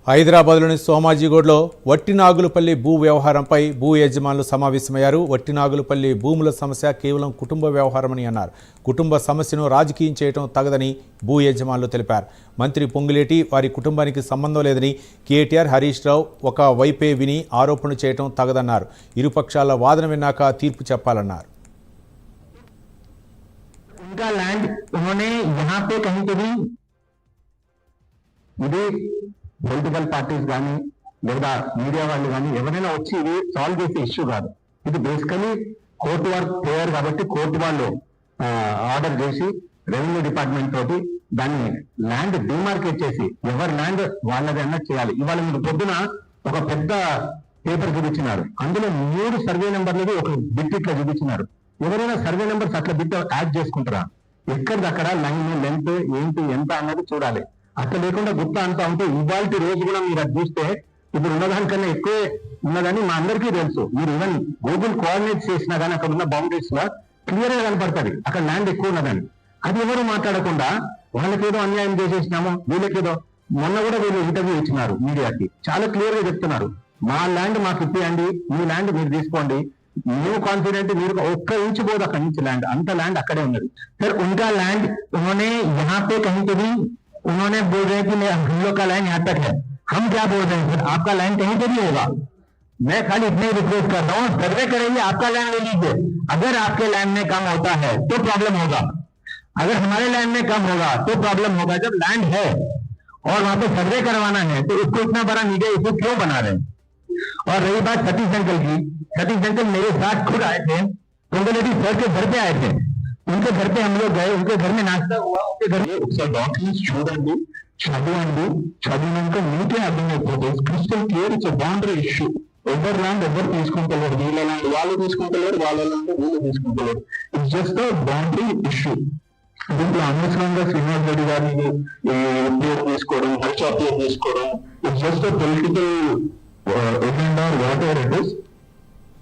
హైదరాబాద్లోని సోమాజిగూడలో వట్టినాగులపల్లి భూ వ్యవహారంపై భూ యజమానులు సమావేశమయ్యారు. వట్టినాగులపల్లి భూముల సమస్య కేవలం కుటుంబ వ్యవహారమని అన్నారు. కుటుంబ సమస్యను రాజకీయం చేయడం తగదని భూ యజమానులు తెలిపారు. మంత్రి పొంగులేటి వారి కుటుంబానికి సంబంధం లేదని, కేటీఆర్, హరీష్ రావు ఒక వైపే విని ఆరోపణలు చేయడం తగదన్నారు. ఇరుపక్షాల వాదన విన్నాక తీర్పు చెప్పాలన్నారు. उनका लैंड उन्होंने यहाँ पे कहीं पे भी ఇది పొలిటికల్ పార్టీస్ కానీ లేదా మీడియా వాళ్ళు కానీ ఎవరైనా వచ్చి ఇది సాల్వ్ చేసే ఇష్యూ కాదు. ఇది బేసికలీ కోర్టు వర్క్ ప్రేయర్ కాబట్టి కోర్టు వాళ్ళు ఆర్డర్ చేసి రెవెన్యూ డిపార్ట్మెంట్ తోటి దాన్ని ల్యాండ్ డిమార్కెట్ చేసి ఎవరి ల్యాండ్ వాళ్ళది అన్నట్టు చేయాలి. ఇవాళ మీరు పొద్దున ఒక పెద్ద పేపర్ చూపించినారు, అందులో 3 సర్వే నెంబర్లది ఒక బిట్ ఇట్లా చూపించినారు. ఎవరైనా సర్వే నెంబర్స్ అట్లా బిట్ యాడ్ చేసుకుంటారా? ఎక్కడిదక్కడ లైన్ లెంత్ ఏంటి ఎంత అన్నది చూడాలి. అట్లా లేకుండా గుత్తా అంతా ఉంటే ఇవాళ రోజు కూడా మీరు అది చూస్తే ఇప్పుడు ఉన్నదానికన్నా ఎక్కువే ఉన్నదని మా అందరికీ తెలుసు. మీరు ఈవెన్ గూగుల్ కోఆర్డినేట్స్ చేసినా కానీ అక్కడ ఉన్న బౌండరీస్ లో క్లియర్ గా కనపడుతుంది అక్కడ ల్యాండ్ ఎక్కువ ఉన్నదని. అది ఎవరు మాట్లాడకుండా వాళ్ళకేదో అన్యాయం చేసేసినామో వీళ్ళకేదో, మొన్న కూడా వీళ్ళు ఇంటర్వ్యూ ఇచ్చినారు మీడియాకి, చాలా క్లియర్ గా చెప్తున్నారు, మా ల్యాండ్ మాకు ఇప్పియండి, మీ ల్యాండ్ మీరు తీసుకోండి, మేము కాన్ఫిడెంట్, మీరు ఒక్క ఇంచు పోదు అక్కడి నుంచి ల్యాండ్, అంత ల్యాండ్ అక్కడే ఉన్నది. सर उनका लैंड उन्होंने यहाँ पे कहीं पे भी उन्होंने बोल रहे हैं कि हम लोग का लैंड यहाँ तक है. हम क्या बोल रहे हैं सर, आपका लैंड कहीं पे भी होगा. मैं खाली इतने रिक्वेस्ट कर रहा हूँ, सर्वे करेंगे, आपका लैंड ले लीजिए. अगर आपके लैंड में कम होता है तो प्रॉब्लम होगा, अगर हमारे लैंड में कम होगा तो प्रॉब्लम होगा. जब लैंड है और वहां पे सर्वे करवाना है तो इसको इतना बड़ा मीडिया इसको क्यों बना रहे हैं? और रही बात सतीश अंकल की, सतीश अंकल मेरे साथ खुद आए थे, पोंगुलेटी सर के घर पे आए थे, उनके घर पे हम लोग गए, उनके घर में नाश्ता हुआ, उनके घर में డాక్యుమెంట్స్ చూడండి, చదవండి, చదివినాక మీకే అర్థమైపోతుంది. Crystal clear, it's boundary issue. ఎవరు ల్యాండ్ ఎవరు తీసుకుంటలేరు, వీళ్ళ ల్యాండ్ వాళ్ళు తీసుకుంటలేరు, వాళ్ళ ల్యాండ్ వీళ్ళు తీసుకుంటలేరు. It's just boundary issue. దీంట్లో అనవసరంగా శ్రీనివాస్ రెడ్డి గారిని పేరు తీసుకోవడం, హర్ష పేరు తీసుకోవడం, it's just political agenda what ever it is.